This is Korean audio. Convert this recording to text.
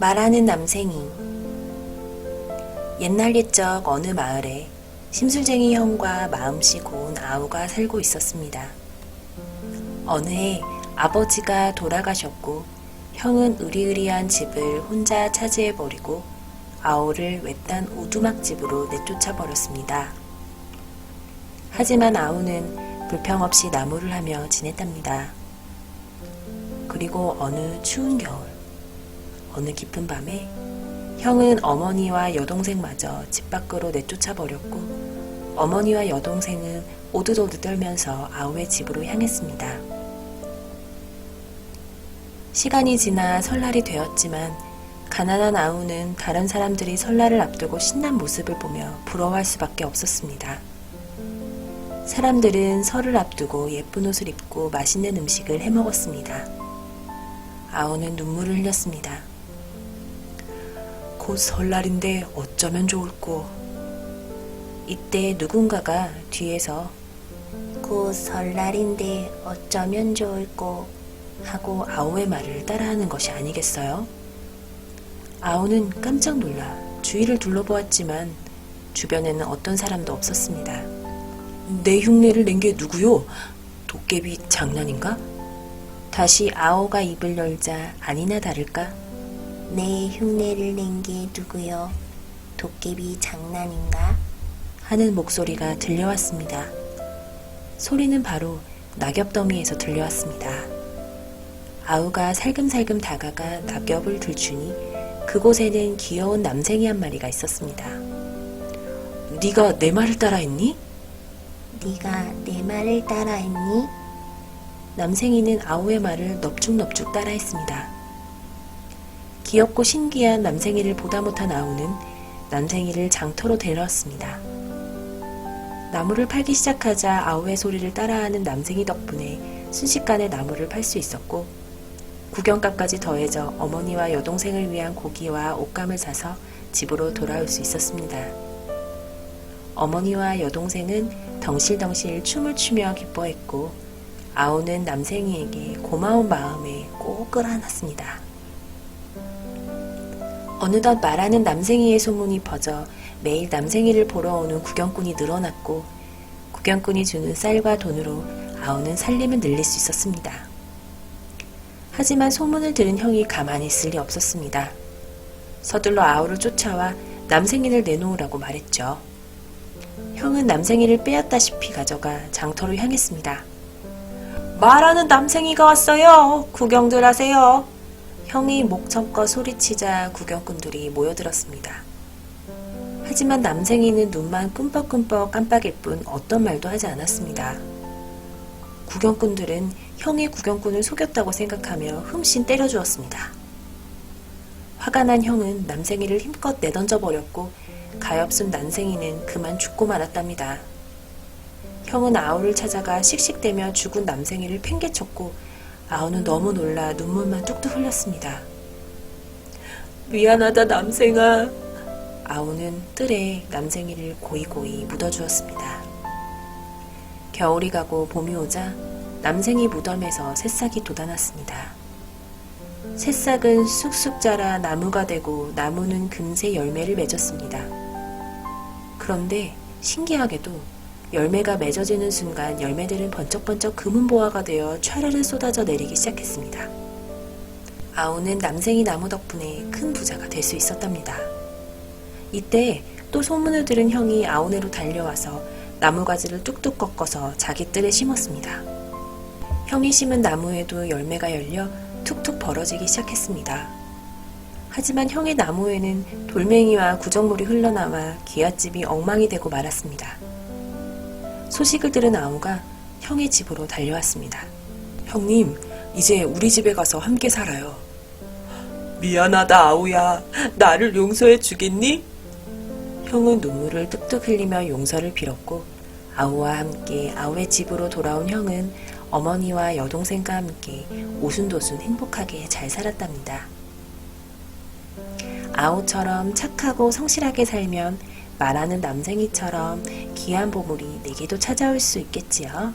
말하는 남생이. 옛날 옛적 어느 마을에 심술쟁이 형과 마음씨 고운 아우가 살고 있었습니다. 어느 해 아버지가 돌아가셨고 형은 으리으리한 집을 혼자 차지해버리고 아우를 외딴 오두막집으로 내쫓아 버렸습니다. 하지만 아우는 불평 없이 나무를 하며 지냈답니다. 그리고 어느 추운 겨울, 어느 깊은 밤에 형은 어머니와 여동생마저 집 밖으로 내쫓아 버렸고 어머니와 여동생은 오듯오듯 떨면서 아우의 집으로 향했습니다. 시간이 지나 설날이 되었지만 가난한 아우는 다른 사람들이 설날을 앞두고 신난 모습을 보며 부러워할 수밖에 없었습니다. 사람들은 설을 앞두고 예쁜 옷을 입고 맛있는 음식을 해먹었습니다. 아우는 눈물을 흘렸습니다. 곧 설날인데 어쩌면 좋을꼬. 이때 누군가가 뒤에서 곧 설날인데 어쩌면 좋을꼬 하고 아우의 말을 따라하는 것이 아니겠어요? 아우는 깜짝 놀라 주위를 둘러보았지만 주변에는 어떤 사람도 없었습니다. 내 흉내를 낸 게 누구요? 도깨비 장난인가? 다시 아우가 입을 열자 아니나 다를까? 내 흉내를 낸 게 누구요? 도깨비 장난인가? 하는 목소리가 들려왔습니다. 소리는 바로 낙엽더미에서 들려왔습니다. 아우가 살금살금 다가가 낙엽을 들추니 그곳에는 귀여운 남생이 한 마리가 있었습니다. 네가 내 말을 따라했니? 네가 내 말을 따라했니? 남생이는 아우의 말을 넙죽넙죽 따라했습니다. 귀엽고 신기한 남생이를 보다 못한 아우는 남생이를 장터로 데려왔습니다. 나무를 팔기 시작하자 아우의 소리를 따라하는 남생이 덕분에 순식간에 나무를 팔 수 있었고 구경값까지 더해져 어머니와 여동생을 위한 고기와 옷감을 사서 집으로 돌아올 수 있었습니다. 어머니와 여동생은 덩실덩실 춤을 추며 기뻐했고 아우는 남생이에게 고마운 마음에 꼭 끌어안았습니다. 어느덧 말하는 남생이의 소문이 퍼져 매일 남생이를 보러 오는 구경꾼이 늘어났고 구경꾼이 주는 쌀과 돈으로 아우는 살림을 늘릴 수 있었습니다. 하지만 소문을 들은 형이 가만히 있을 리 없었습니다. 서둘러 아우를 쫓아와 남생이를 내놓으라고 말했죠. 형은 남생이를 빼앗다시피 가져가 장터로 향했습니다. 말하는 남생이가 왔어요. 구경들 하세요. 형이 목청껏 소리치자 구경꾼들이 모여들었습니다. 하지만 남생이는 눈만 끔뻑끔뻑 깜빡일 뿐 어떤 말도 하지 않았습니다. 구경꾼들은 형이 구경꾼을 속였다고 생각하며 흠씬 때려주었습니다. 화가 난 형은 남생이를 힘껏 내던져 버렸고 가엾은 남생이는 그만 죽고 말았답니다. 형은 아우를 찾아가 씩씩대며 죽은 남생이를 팽개쳤고 아우는 너무 놀라 눈물만 뚝뚝 흘렸습니다. 미안하다 남생아. 아우는 뜰에 남생이를 고이고이 묻어주었습니다. 겨울이 가고 봄이 오자 남생이 무덤에서 새싹이 돋아났습니다. 새싹은 쑥쑥 자라 나무가 되고 나무는 금세 열매를 맺었습니다. 그런데 신기하게도 열매가 맺어지는 순간 열매들은 번쩍번쩍 금은보화가 되어 촤르르 쏟아져 내리기 시작했습니다. 아우는 남생이 나무 덕분에 큰 부자가 될 수 있었답니다. 이때 또 소문을 들은 형이 아우네로 달려와서 나무가지를 뚝뚝 꺾어서 자기 뜰에 심었습니다. 형이 심은 나무에도 열매가 열려 툭툭 벌어지기 시작했습니다. 하지만 형의 나무에는 돌멩이와 구정물이 흘러나와 기앗집이 엉망이 되고 말았습니다. 소식을 들은 아우가 형의 집으로 달려왔습니다. 형님, 이제 우리 집에 가서 함께 살아요. 미안하다 아우야. 나를 용서해 주겠니? 형은 눈물을 뚝뚝 흘리며 용서를 빌었고 아우와 함께 아우의 집으로 돌아온 형은 어머니와 여동생과 함께 오순도순 행복하게 잘 살았답니다. 아우처럼 착하고 성실하게 살면 말하는 남생이처럼 귀한 보물이 내게도 찾아올 수 있겠지요.